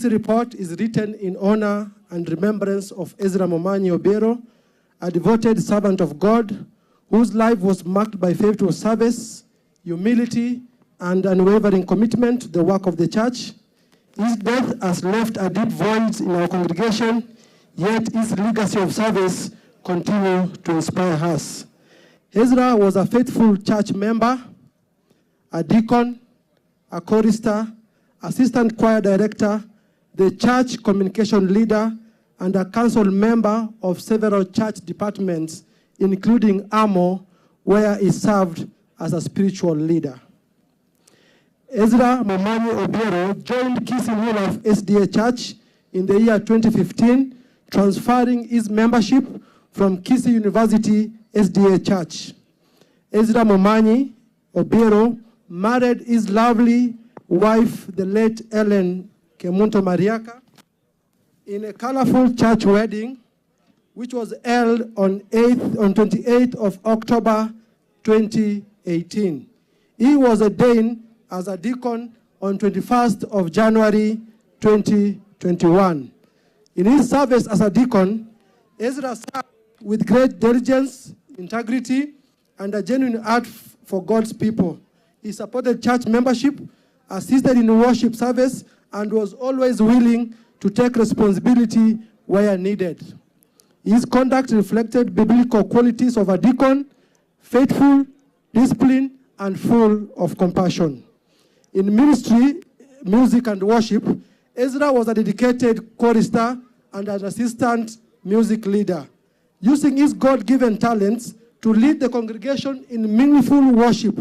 This report is written in honor and remembrance of Ezra Momanyi Obero, a devoted servant of God, whose life was marked by faithful service, humility, and unwavering commitment to the work of the church. His death has left a deep void in our congregation, yet his legacy of service continues to inspire us. Ezra was a faithful church member, a deacon, a chorister, assistant choir director, the church communication leader, and a council member of several church departments, including AMO, where he served as a spiritual leader. Ezra Momanyi Obero joined Kisii New Life SDA Church in the year 2015, transferring his membership from Kisii University SDA Church. Ezra Momanyi Obero married his lovely wife, the late Ellen Kemunto Mariaka, in a colorful church wedding, which was held on 28th of October 2018. He was ordained as a deacon on 21st of January 2021. In his service as a deacon, Ezra served with great diligence, integrity, and a genuine heart for God's people. He supported church membership, assisted in worship service, and was always willing to take responsibility where needed. His conduct reflected biblical qualities of a deacon, faithful, disciplined, and full of compassion. In ministry, music, and worship, Ezra was a dedicated chorister and an assistant music leader, using his God-given talents to lead the congregation in meaningful worship.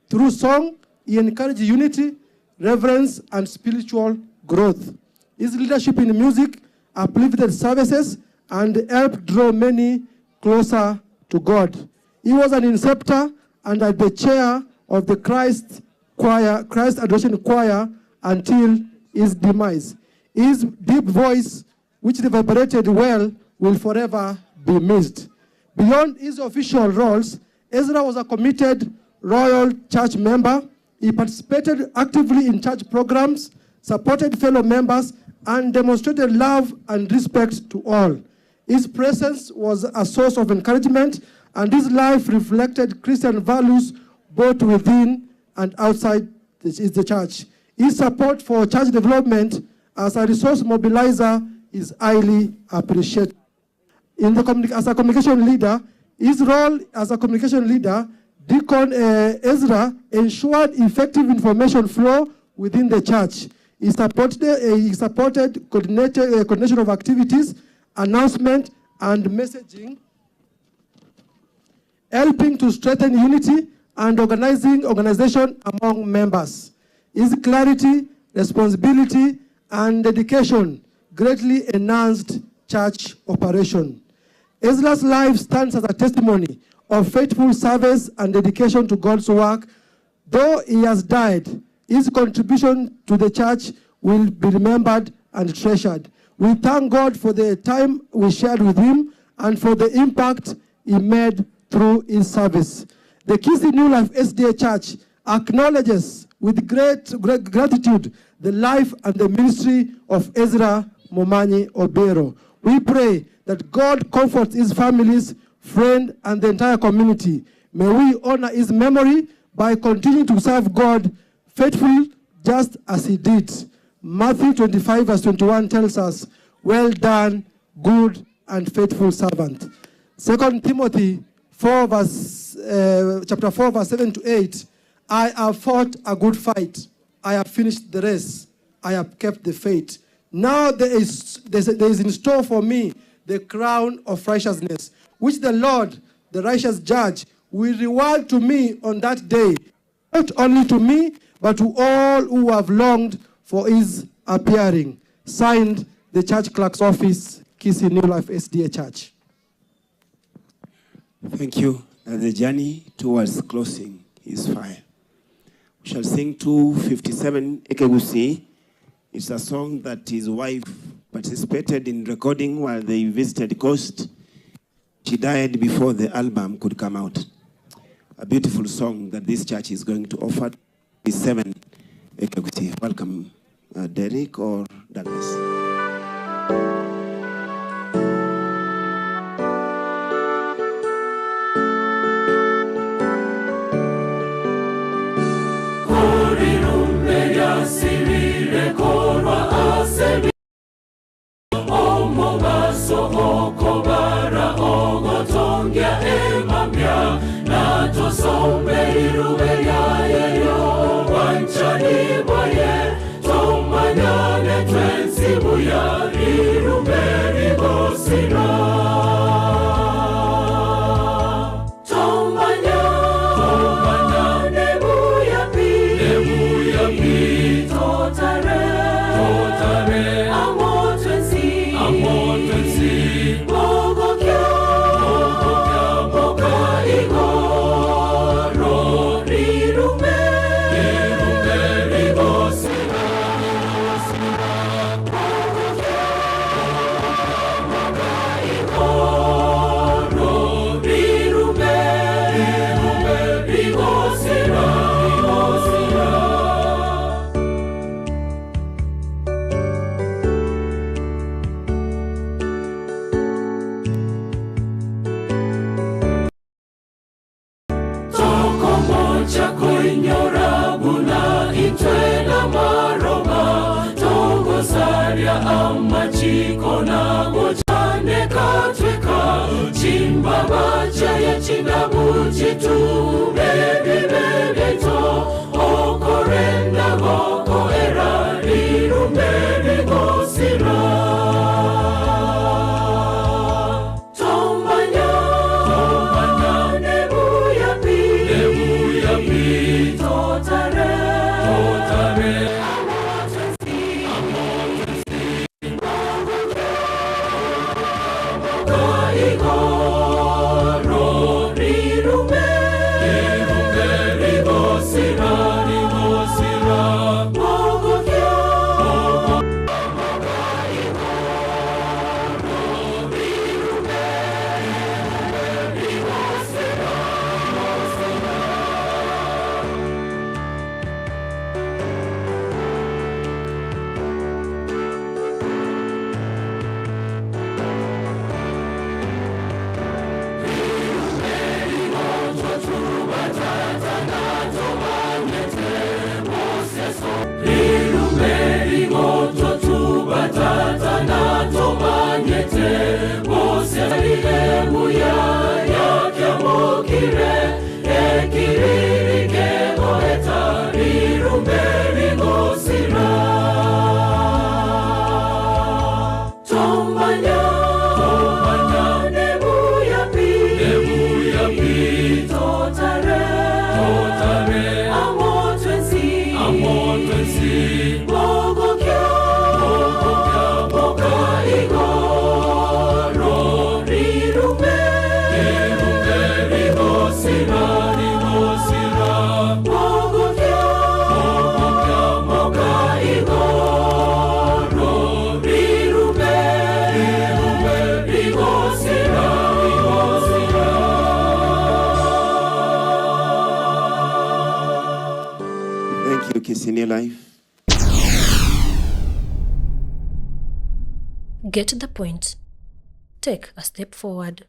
Through song, he encouraged unity, reverence, and spiritual growth. His leadership in music uplifted services and helped draw many closer to God. He was an inceptor and the chair of the Christ Adoration Choir until his demise. His deep voice, which reverberated well, will forever be missed. Beyond his official roles, Ezra was a committed royal church member. He participated actively in church programs, supported fellow members, and demonstrated love and respect to all. His presence was a source of encouragement, and his life reflected Christian values both within and outside the church. His support for church development as a resource mobilizer is highly appreciated. As a communication leader, his role as a communication leader, Deacon Ezra ensured effective information flow within the church. He supported coordination of activities, announcement, and messaging, helping to strengthen unity and organization among members. His clarity, responsibility, and dedication greatly enhanced church operation. Ezra's life stands as a testimony of faithful service and dedication to God's work. Though he has died, his contribution to the church will be remembered and treasured. We thank God for the time we shared with him and for the impact he made through his service. The Kisii New Life SDA Church acknowledges with great gratitude the life and the ministry of Ezra Momanyi Obero. We pray that God comforts his families, friends, and the entire community. May we honor his memory by continuing to serve God faithfully, just as he did. Matthew 25 verse 21 tells us, "Well done, good and faithful servant." 2 Timothy chapter 4 verse 7 to 8, "I have fought a good fight. I have finished the race. I have kept the faith. Now there is in store for me the crown of righteousness, which the Lord, the righteous judge, will reward to me on that day, not only to me, but to all who have longed for his appearing." Signed, the church clerk's office, Kisii New Life SDA Church. Thank you. And the journey towards closing is fire. We shall sing 257 Ekegusi. It's a song that his wife participated in recording while they visited Coast. She died before the album could come out. A beautiful song that this church is going to offer. 7 Ekegusi. Welcome, Derek or Douglas. In your life. Get the point. Take a step forward.